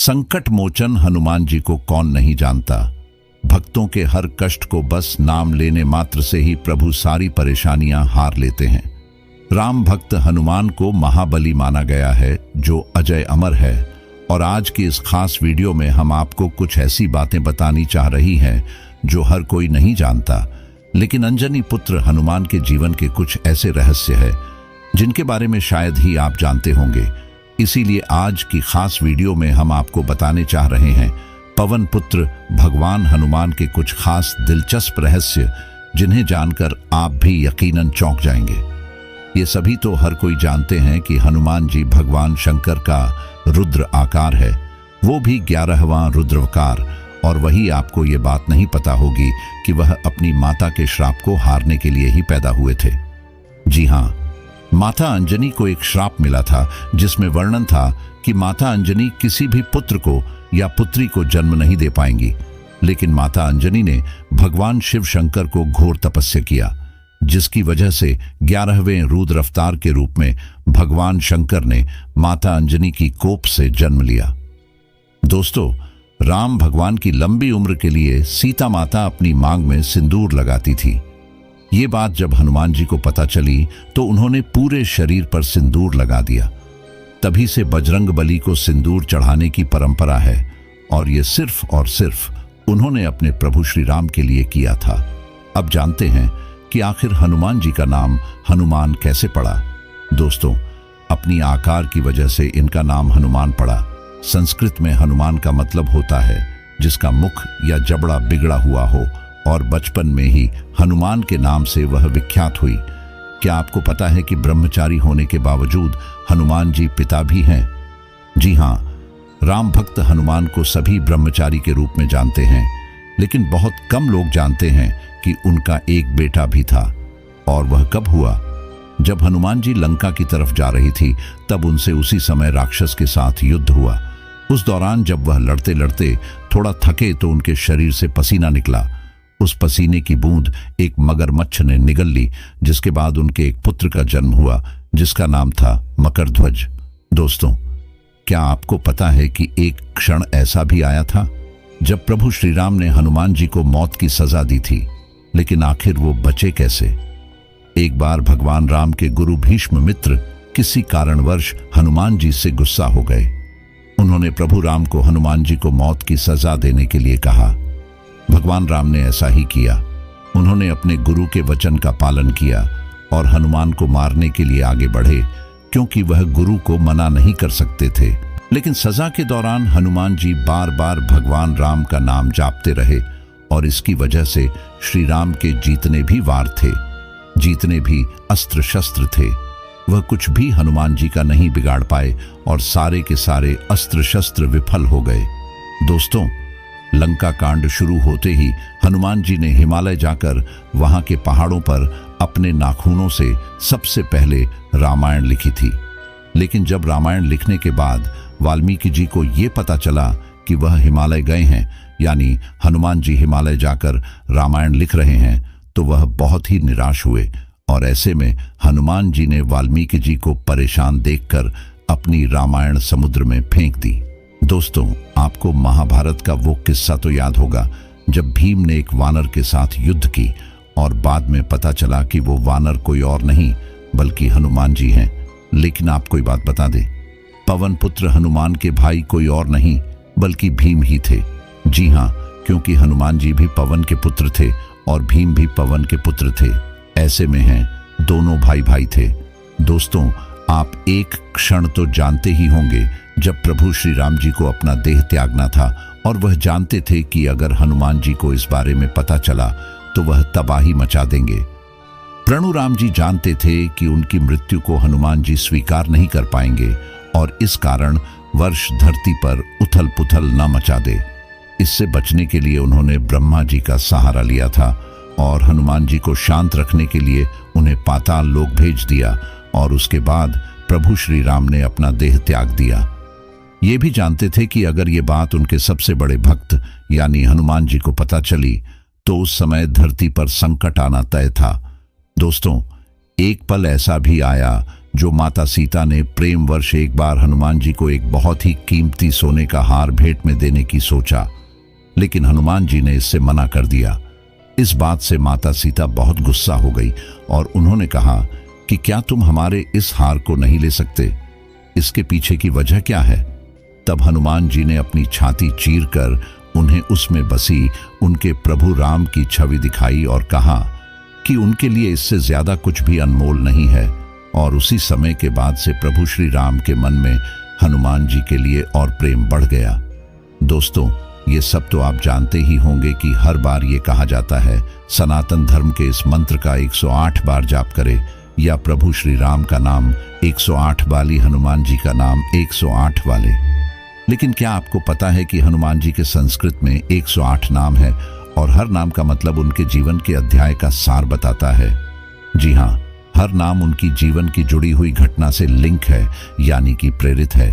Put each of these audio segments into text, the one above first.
संकट मोचन हनुमान जी को कौन नहीं जानता। भक्तों के हर कष्ट को बस नाम लेने मात्र से ही प्रभु सारी परेशानियां हार लेते हैं। राम भक्त हनुमान को महाबली माना गया है जो अजय अमर है। और आज की इस खास वीडियो में हम आपको कुछ ऐसी बातें बतानी चाह रही हैं जो हर कोई नहीं जानता, लेकिन अंजनी पुत्र हनुमान के जीवन के कुछ ऐसे रहस्य हैं जिनके बारे में शायद ही आप जानते होंगे। इसीलिए आज की खास वीडियो में हम आपको बताने चाह रहे हैं पवन पुत्र भगवान हनुमान के कुछ खास दिलचस्प रहस्य, जिन्हें जानकर आप भी यकीनन चौंक जाएंगे। ये सभी तो हर कोई जानते हैं कि हनुमान जी भगवान शंकर का रुद्र आकार है, वो भी 11वां रुद्रावतार। और वही आपको ये बात नहीं पता होगी कि वह अपनी माता के श्राप को हारने के लिए ही पैदा हुए थे। जी हाँ, माता अंजनी को एक श्राप मिला था जिसमें वर्णन था कि माता अंजनी किसी भी पुत्र को या पुत्री को जन्म नहीं दे पाएंगी। लेकिन माता अंजनी ने भगवान शिव शंकर को घोर तपस्या किया, जिसकी वजह से 11वें रुद्र अवतार के रूप में भगवान शंकर ने माता अंजनी की कोप से जन्म लिया। दोस्तों, राम भगवान की लंबी उम्र के लिए सीता माता अपनी मांग में सिंदूर लगाती थी। ये बात जब हनुमान जी को पता चली तो उन्होंने पूरे शरीर पर सिंदूर लगा दिया। तभी से बजरंगबली को सिंदूर चढ़ाने की परंपरा है, और ये सिर्फ और सिर्फ उन्होंने अपने प्रभु श्री राम के लिए किया था। अब जानते हैं कि आखिर हनुमान जी का नाम हनुमान कैसे पड़ा। दोस्तों, अपनी आकार की वजह से इनका नाम हनुमान पड़ा। संस्कृत में हनुमान का मतलब होता है जिसका मुख या जबड़ा बिगड़ा हुआ हो, और बचपन में ही हनुमान के नाम से वह विख्यात हुई। क्या आपको पता है कि ब्रह्मचारी होने के बावजूद हनुमान जी पिता भी हैं? जी हाँ, राम भक्त हनुमान को सभी ब्रह्मचारी के रूप में जानते हैं, लेकिन बहुत कम लोग जानते हैं कि उनका एक बेटा भी था। और वह कब हुआ? जब हनुमान जी लंका की तरफ जा रही थी तब उनसे उसी समय राक्षस के साथ युद्ध हुआ। उस दौरान जब वह लड़ते लड़ते थोड़ा थके तो उनके शरीर से पसीना निकला। उस पसीने की बूंद एक मगरमच्छ ने निगल ली, जिसके बाद उनके एक पुत्र का जन्म हुआ जिसका नाम था मकरध्वज। दोस्तों, क्या आपको पता है कि एक क्षण ऐसा भी आया था जब प्रभु श्री राम ने हनुमान जी को मौत की सजा दी थी, लेकिन आखिर वो बचे कैसे? एक बार भगवान राम के गुरु भीष्म मित्र किसी कारणवश हनुमान जी से गुस्सा हो गए। उन्होंने प्रभु राम को हनुमान जी को मौत की सजा देने के लिए कहा। भगवान राम ने ऐसा ही किया। उन्होंने अपने गुरु के वचन का पालन किया और हनुमान को मारने के लिए आगे बढ़े, क्योंकि वह गुरु को मना नहीं कर सकते थे। लेकिन सजा के दौरान हनुमान जी बार बार भगवान राम का नाम जापते रहे, और इसकी वजह से श्री राम के जीतने भी वार थे, जीतने भी अस्त्र शस्त्र थे। वह कुछ भी हनुमान जी का नहीं बिगाड़ पाए और सारे के सारे अस्त्र शस्त्र विफल हो गए। दोस्तों, लंका कांड शुरू होते ही हनुमान जी ने हिमालय जाकर वहां के पहाड़ों पर अपने नाखूनों से सबसे पहले रामायण लिखी थी। लेकिन जब रामायण लिखने के बाद वाल्मीकि जी को ये पता चला कि वह हिमालय गए हैं, यानी हनुमान जी हिमालय जाकर रामायण लिख रहे हैं, तो वह बहुत ही निराश हुए। और ऐसे में हनुमान जी ने वाल्मीकि जी को परेशान देखकर अपनी रामायण समुद्र में फेंक दी। दोस्तों, आपको महाभारत का वो किस्सा तो याद होगा जब भीम ने एक वानर के साथ युद्ध की और बाद में पता चला कि वो वानर कोई और नहीं बल्कि हनुमान जी हैं। लेकिन आपको एक बात बता दें, पवन पुत्र हनुमान के भाई कोई और नहीं बल्कि भीम ही थे। जी हाँ, क्योंकि हनुमान जी भी पवन के पुत्र थे और भीम भी पवन के पुत्र थे। ऐसे में हैं, दोनों भाई भाई थे। दोस्तों, आप एक क्षण तो जानते ही होंगे जब प्रभु श्री राम जी को अपना देह त्यागना था, और वह जानते थे कि अगर हनुमान जी को इस बारे में पता चला तो वह तबाही मचा देंगे। प्रभु राम जी जानते थे कि उनकी मृत्यु को हनुमान जी स्वीकार नहीं कर पाएंगे, और इस कारण वर्ष धरती पर उथल पुथल न मचा दे। इससे बचने के लिए उन्होंने ब्रह्मा जी का सहारा लिया था, और हनुमान जी को शांत रखने के लिए उन्हें पाताल लोक भेज दिया, और उसके बाद प्रभु श्री राम ने अपना देह त्याग दिया। ये भी जानते थे कि अगर ये बात उनके सबसे बड़े भक्त यानी हनुमान जी को पता चली तो उस समय धरती पर संकट आना तय था। दोस्तों, एक पल ऐसा भी आया जो माता सीता ने प्रेम वर्ष एक बार हनुमान जी को एक बहुत ही कीमती सोने का हार भेंट में देने की सोचा, लेकिन हनुमान जी ने इससे मना कर दिया। इस बात से माता सीता बहुत गुस्सा हो गई और उन्होंने कहा कि क्या तुम हमारे इस हार को नहीं ले सकते? इसके पीछे की वजह क्या है? तब हनुमान जी ने अपनी छाती चीरकर उन्हें उसमें बसी उनके प्रभु राम की छवि दिखाई और कहा कि उनके लिए इससे ज्यादा कुछ भी अनमोल नहीं है। और उसी समय के बाद से प्रभु श्री राम के मन में हनुमान जी के लिए और प्रेम बढ़ गया। दोस्तों, ये सब तो आप जानते ही होंगे कि हर बार ये कहा जाता है सनातन धर्म के इस मंत्र का 108 बार जाप करे, या प्रभु श्री राम का नाम 108 वाली, हनुमान जी का नाम 108 वाले। लेकिन क्या आपको पता है कि हनुमान जी के संस्कृत में 108 नाम है और हर नाम का मतलब उनके जीवन के अध्याय का सार बताता है? जी हाँ, हर नाम उनकी जीवन की जुड़ी हुई घटना से लिंक है, यानी कि प्रेरित है।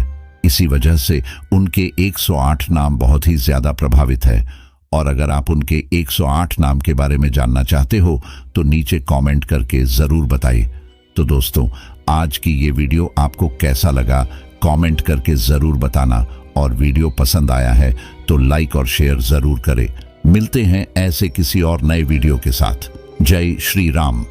इसी वजह से उनके 108 नाम बहुत ही ज्यादा प्रभावित है। और अगर आप उनके 108 नाम के बारे में जानना चाहते हो तो नीचे कमेंट करके जरूर बताइए। तो दोस्तों, आज की ये वीडियो आपको कैसा लगा कमेंट करके जरूर बताना, और वीडियो पसंद आया है तो लाइक और शेयर जरूर करें। मिलते हैं ऐसे किसी और नए वीडियो के साथ। जय श्री राम।